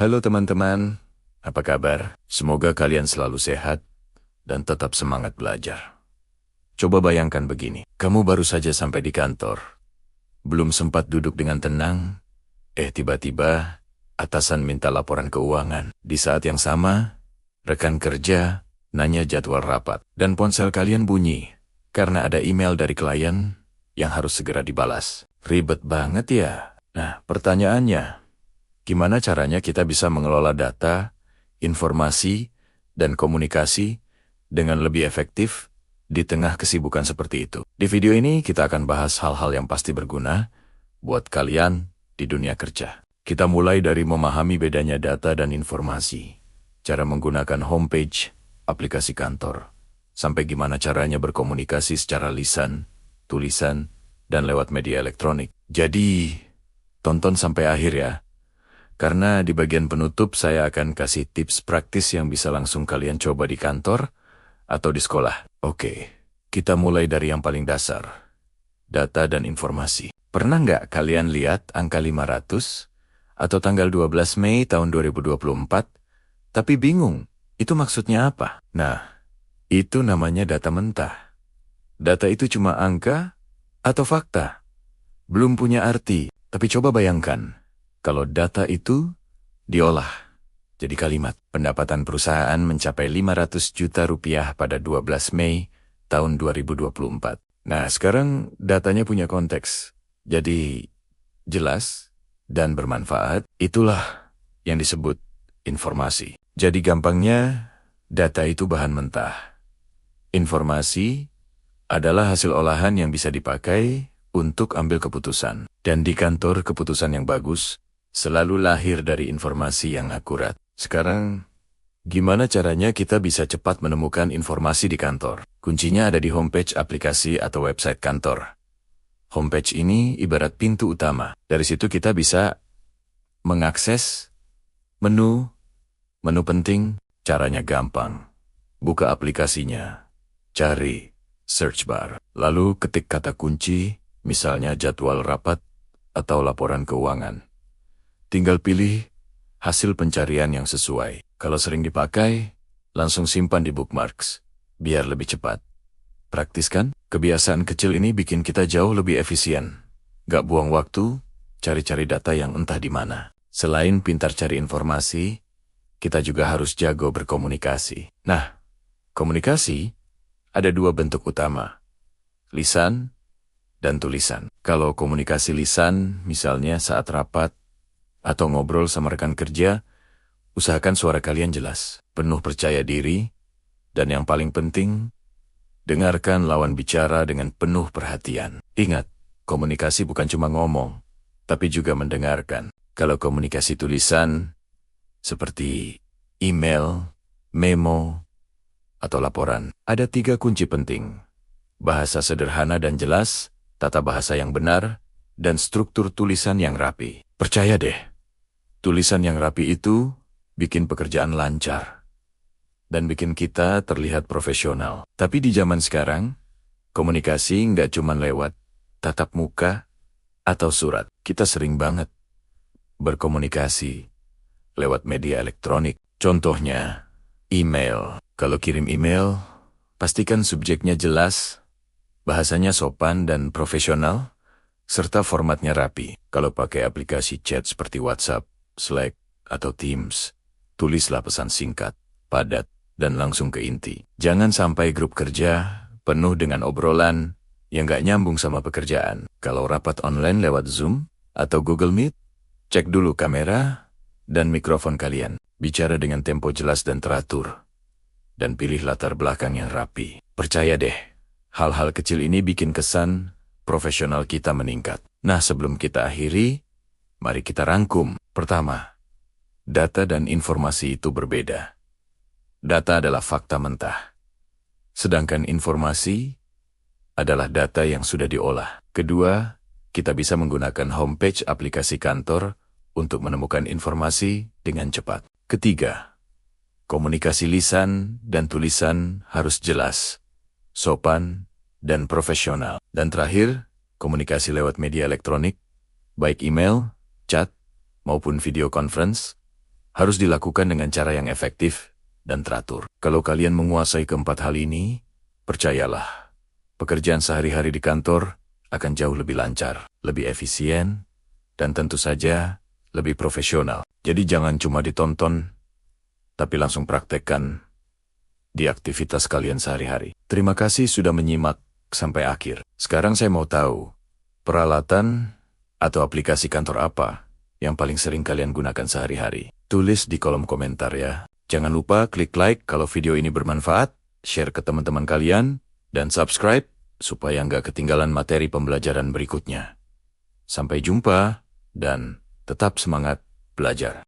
Halo teman-teman, apa kabar? Semoga kalian selalu sehat dan tetap semangat belajar. Coba bayangkan begini, kamu baru saja sampai di kantor. Belum sempat duduk dengan tenang, tiba-tiba atasan minta laporan keuangan. Di saat yang sama, rekan kerja nanya jadwal rapat dan ponsel kalian bunyi karena ada email dari klien yang harus segera dibalas. Ribet banget ya. Nah, pertanyaannya, gimana caranya kita bisa mengelola data, informasi, dan komunikasi dengan lebih efektif di tengah kesibukan seperti itu? Di video ini kita akan bahas hal-hal yang pasti berguna buat kalian di dunia kerja. Kita mulai dari memahami bedanya data dan informasi, cara menggunakan homepage, aplikasi kantor, sampai gimana caranya berkomunikasi secara lisan, tulisan, dan lewat media elektronik. Jadi, tonton sampai akhir ya. Karena di bagian penutup saya akan kasih tips praktis yang bisa langsung kalian coba di kantor atau di sekolah. Oke, kita mulai dari yang paling dasar. Data dan informasi. Pernah nggak kalian lihat angka 500 atau tanggal 12 Mei tahun 2024, tapi bingung, itu maksudnya apa? Nah, itu namanya data mentah. Data itu cuma angka atau fakta. Belum punya arti, tapi coba bayangkan. Kalau data itu diolah jadi kalimat, pendapatan perusahaan mencapai 500 juta rupiah pada 12 Mei tahun 2024. Nah, sekarang datanya punya konteks, jadi jelas dan bermanfaat. Itulah yang disebut informasi. Jadi gampangnya, data itu bahan mentah. Informasi adalah hasil olahan yang bisa dipakai untuk ambil keputusan. Dan di kantor, keputusan yang bagus selalu lahir dari informasi yang akurat. Sekarang, gimana caranya kita bisa cepat menemukan informasi di kantor? Kuncinya ada di homepage aplikasi atau website kantor. Homepage ini ibarat pintu utama. Dari situ kita bisa mengakses menu penting. Caranya gampang. Buka aplikasinya, cari search bar, lalu ketik kata kunci, misalnya jadwal rapat atau laporan keuangan. Tinggal pilih hasil pencarian yang sesuai. Kalau sering dipakai, langsung simpan di bookmarks, biar lebih cepat. Praktis kan? Kebiasaan kecil ini bikin kita jauh lebih efisien. Gak buang waktu, cari-cari data yang entah di mana. Selain pintar cari informasi, kita juga harus jago berkomunikasi. Nah, komunikasi ada dua bentuk utama, lisan dan tulisan. Kalau komunikasi lisan, misalnya saat rapat, atau ngobrol sama rekan kerja, usahakan suara kalian jelas, penuh percaya diri, dan yang paling penting, dengarkan lawan bicara dengan penuh perhatian. Ingat, komunikasi bukan cuma ngomong, tapi juga mendengarkan. Kalau komunikasi tulisan, seperti email, memo, atau laporan, ada 3 kunci penting. Bahasa sederhana dan jelas, tata bahasa yang benar, dan struktur tulisan yang rapi. Percaya deh, tulisan yang rapi itu bikin pekerjaan lancar dan bikin kita terlihat profesional. Tapi di zaman sekarang, komunikasi nggak cuma lewat tatap muka atau surat. Kita sering banget berkomunikasi lewat media elektronik. Contohnya, email. Kalau kirim email, pastikan subjeknya jelas, bahasanya sopan dan profesional, serta formatnya rapi. Kalau pakai aplikasi chat seperti WhatsApp, Slack, atau Teams, tulislah pesan singkat, padat, dan langsung ke inti. Jangan sampai grup kerja penuh dengan obrolan yang gak nyambung sama pekerjaan. Kalau rapat online lewat Zoom atau Google Meet, cek dulu kamera dan mikrofon kalian. Bicara dengan tempo jelas dan teratur. Dan pilih latar belakang yang rapi. Percaya deh, hal-hal kecil ini bikin kesan profesional kita meningkat. Nah, sebelum kita akhiri, mari kita rangkum. Pertama, data dan informasi itu berbeda. Data adalah fakta mentah. Sedangkan informasi adalah data yang sudah diolah. Kedua, kita bisa menggunakan homepage aplikasi kantor untuk menemukan informasi dengan cepat. Ketiga, komunikasi lisan dan tulisan harus jelas, sopan, dan profesional. Dan terakhir, komunikasi lewat media elektronik, baik email, chat, maupun video conference, harus dilakukan dengan cara yang efektif dan teratur. Kalau kalian menguasai keempat hal ini, percayalah, pekerjaan sehari-hari di kantor akan jauh lebih lancar, lebih efisien, dan tentu saja lebih profesional. Jadi jangan cuma ditonton, tapi langsung praktekkan di aktivitas kalian sehari-hari. Terima kasih sudah menyimak sampai akhir. Sekarang saya mau tahu, peralatan atau aplikasi kantor apa yang paling sering kalian gunakan sehari-hari? Tulis di kolom komentar ya. Jangan lupa klik like kalau video ini bermanfaat, share ke teman-teman kalian, dan subscribe supaya nggak ketinggalan materi pembelajaran berikutnya. Sampai jumpa, dan tetap semangat belajar.